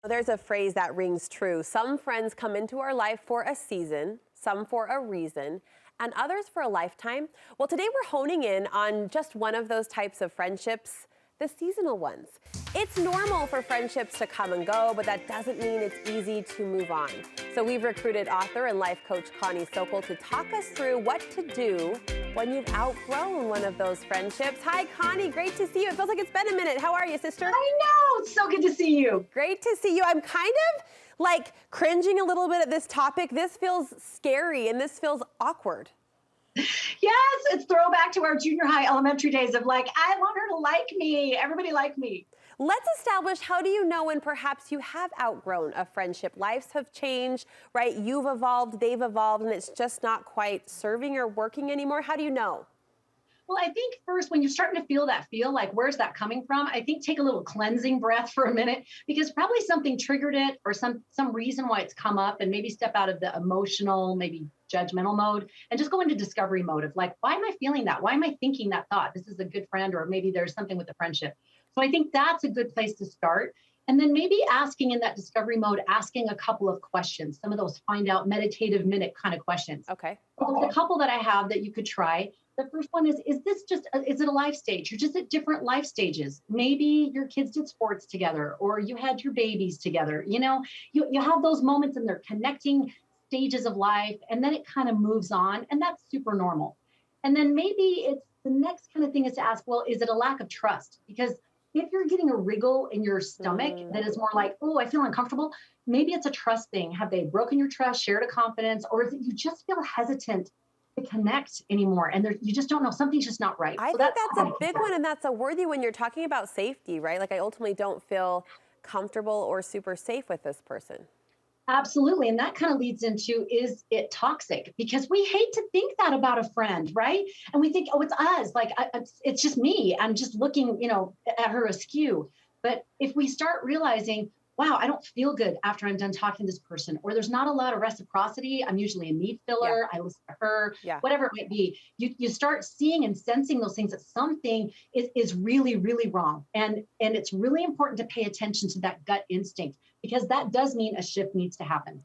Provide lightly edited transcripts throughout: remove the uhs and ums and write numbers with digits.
There's a phrase that rings true. Some friends come into our life for a season, some for a reason, and others for a lifetime. Well, today we're honing in on just one of those types of friendships, the seasonal ones. It's normal for friendships to come and go, but that doesn't mean it's easy to move on. So we've recruited author and life coach Connie Sokol to talk us through what to do when you've outgrown one of those friendships. Hi, Connie. Great to see you. It feels like it's been a minute. How are you, sister? I know. It's so good to see you. Great to see you. I'm kind of like cringing a little bit at this topic. This feels scary and this feels awkward. Yes, it's throwback to our junior high, elementary days of like, I want her to like me. Everybody like me. Let's establish, how do you know when perhaps you have outgrown a friendship? Lives have changed, right? You've evolved, they've evolved, and it's just not quite serving or working anymore. How do you know? Well, I think first, when you're starting to feel that feel, like, where's that coming from? I think take a little cleansing breath for a minute, because probably something triggered it or some reason why it's come up, and maybe step out of the emotional, maybe judgmental mode and just go into discovery mode of like, why am I feeling that? Why am I thinking that thought? This is a good friend, or maybe there's something with the friendship. So I think that's a good place to start. And then maybe asking in that discovery mode, asking a couple of questions, some of those find out meditative minute kind of questions. Okay. Well, there's a couple that I have that you could try. The first one is this just, is it a life stage? You're just at different life stages. Maybe your kids did sports together, or you had your babies together. You know, you have those moments and they're connecting stages of life, and then it kind of moves on, and that's super normal. And then maybe it's the next kind of thing is to ask, well, is it a lack of trust? Because if you're getting a wriggle in your stomach that is more like, oh, I feel uncomfortable, maybe it's a trust thing. Have they broken your trust, shared a confidence, or is it you just feel hesitant to connect anymore? And you just don't know, something's just not right. I think that's a big one, and that's a worthy when you're talking about safety, right? Like, I ultimately don't feel comfortable or super safe with this person. Absolutely. And that kind of leads into, is it toxic? Because we hate to think that about a friend, right? And we think, oh, it's us. Like, it's just me. I'm just looking, at her askew. But if we start realizing, wow, I don't feel good after I'm done talking to this person, or there's not a lot of reciprocity. I'm usually a need filler. I listen to her, whatever it might be. You start seeing and sensing those things, that something is really, really wrong. And it's really important to pay attention to that gut instinct, because that does mean a shift needs to happen.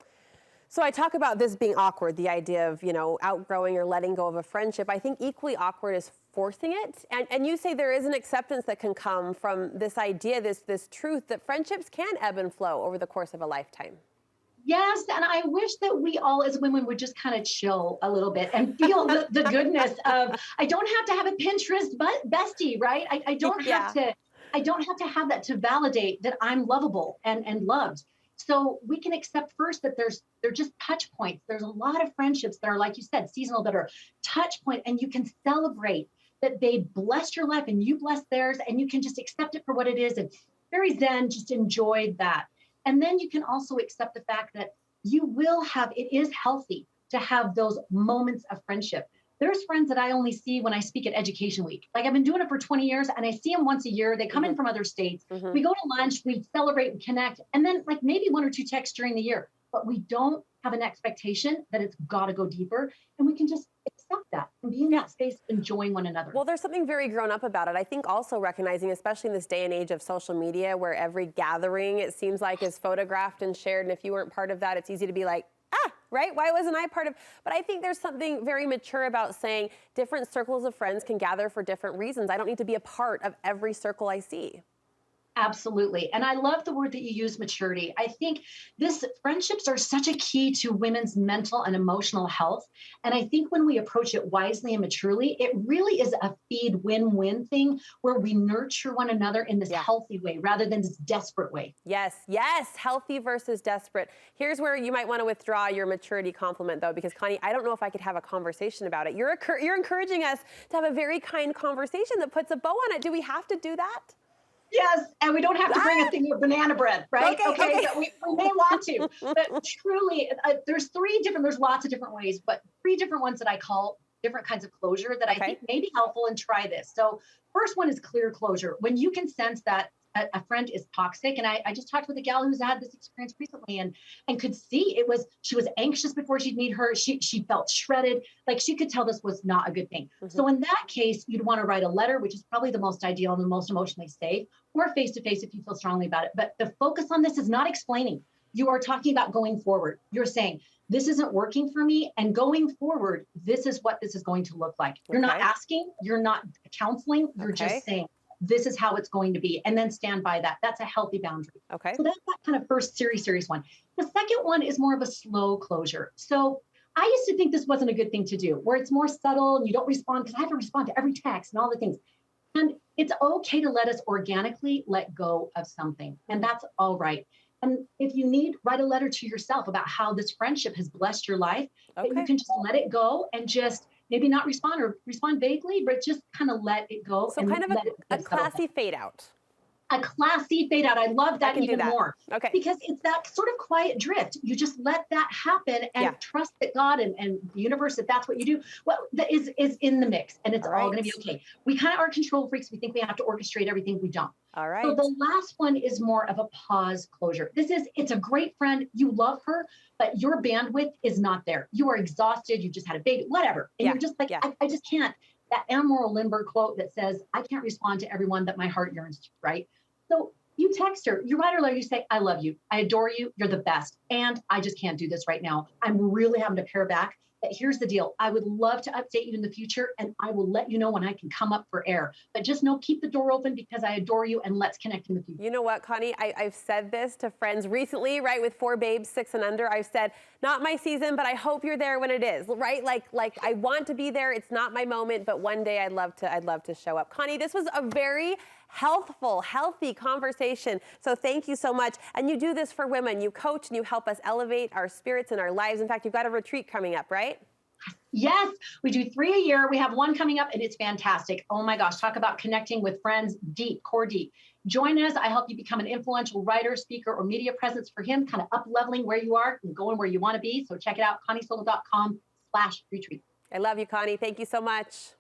So I talk about this being awkward, the idea of, outgrowing or letting go of a friendship. I think equally awkward is forcing it. And you say there is an acceptance that can come from this idea, this truth that friendships can ebb and flow over the course of a lifetime. Yes, and I wish that we all as women would just kind of chill a little bit and feel the goodness of, I don't have to have a Pinterest bestie, right? I don't have to. I don't have to have that to validate that I'm lovable and loved. So we can accept first that they're just touch points. There's a lot of friendships that are, like you said, seasonal, that are touch point, and you can celebrate that they blessed your life and you blessed theirs, and you can just accept it for what it is. And very zen, just enjoy that. And then you can also accept the fact that it is healthy to have those moments of friendship. There's friends that I only see when I speak at Education Week. Like, I've been doing it for 20 years, and I see them once a year. They come in from other states. We go to lunch, we celebrate and connect, and then like maybe one or two texts during the year. But we don't have an expectation that it's got to go deeper, and we can just accept that and be in that space, enjoying one another. Well, there's something very grown up about it. I think also recognizing, especially in this day and age of social media, where every gathering, it seems like, is photographed and shared, and if you weren't part of that, it's easy to be like, right? Why wasn't I part of? But I think there's something very mature about saying different circles of friends can gather for different reasons. I don't need to be a part of every circle I see. Absolutely. And I love the word that you use, maturity. I think friendships are such a key to women's mental and emotional health. And I think when we approach it wisely and maturely, it really is a feed win-win thing, where we nurture one another in this healthy way rather than this desperate way. Yes. Healthy versus desperate. Here's where you might want to withdraw your maturity compliment, though, because Connie, I don't know if I could have a conversation about it. You're encouraging us to have a very kind conversation that puts a bow on it. Do we have to do that? Yes, and we don't have to bring a thing of banana bread, right? Okay. But we may want to. But truly, there's lots of different ways, but 3 different ones that I call different kinds of closure that I think may be helpful, and try this. So first one is clear closure. When you can sense that a friend is toxic. And I just talked with a gal who's had this experience recently and could see she was anxious before she'd meet her. She felt shredded. Like she could tell this was not a good thing. So in that case, you'd want to write a letter, which is probably the most ideal and the most emotionally safe, or face to face if you feel strongly about it. But the focus on this is not explaining. You are talking about going forward. You're saying, this isn't working for me. And going forward, this is what this is going to look like. You're not asking, you're not counseling, you're just saying, this is how it's going to be. And then stand by that. That's a healthy boundary. Okay. So that's that kind of first serious one. The second one is more of a slow closure. So I used to think this wasn't a good thing to do, where it's more subtle and you don't respond, because I have to respond to every text and all the things. And it's okay to let us organically let go of something. And that's all right. And if you need, write a letter to yourself about how this friendship has blessed your life, that you can just let it go and just maybe not respond or respond vaguely, but just kind of let it go. So kind of a classy fade out. A classy fade out. I love that even more. Okay. Because it's that sort of quiet drift. You just let that happen and trust that God and the universe, if that's what you do, well, that is in the mix, and it's all going to be okay. We kind of are control freaks. We think we have to orchestrate everything. We don't. All right. So the last one is more of a pause closure. It's a great friend. You love her, but your bandwidth is not there. You are exhausted. You just had a baby, whatever. And you're just like, I just can't. That Anne Lindbergh quote that says, I can't respond to everyone that my heart yearns to, right? So you text her, you write her a letter, you say, I love you, I adore you, you're the best, and I just can't do this right now. I'm really having to pare back. But here's the deal. I would love to update you in the future, and I will let you know when I can come up for air. But just know, keep the door open because I adore you, and let's connect in the future. You know what, Connie? I've said this to friends recently, right? With 4 babes, 6 and under. I've said, not my season, but I hope you're there when it is, right? Like I want to be there. It's not my moment, but one day I'd love to show up. Connie, this was a very healthful, healthy conversation. So thank you so much. And you do this for women. You coach and you help us elevate our spirits and our lives. In fact, you've got a retreat coming up, right? Yes, we do 3 a year. We have one coming up and it's fantastic. Oh my gosh, talk about connecting with friends deep, core deep. Join us. I help you become an influential writer, speaker, or media presence for him, kind of up-leveling where you are and going where you want to be. So check it out, conniesolo.com/retreat. I love you, Connie. Thank you so much.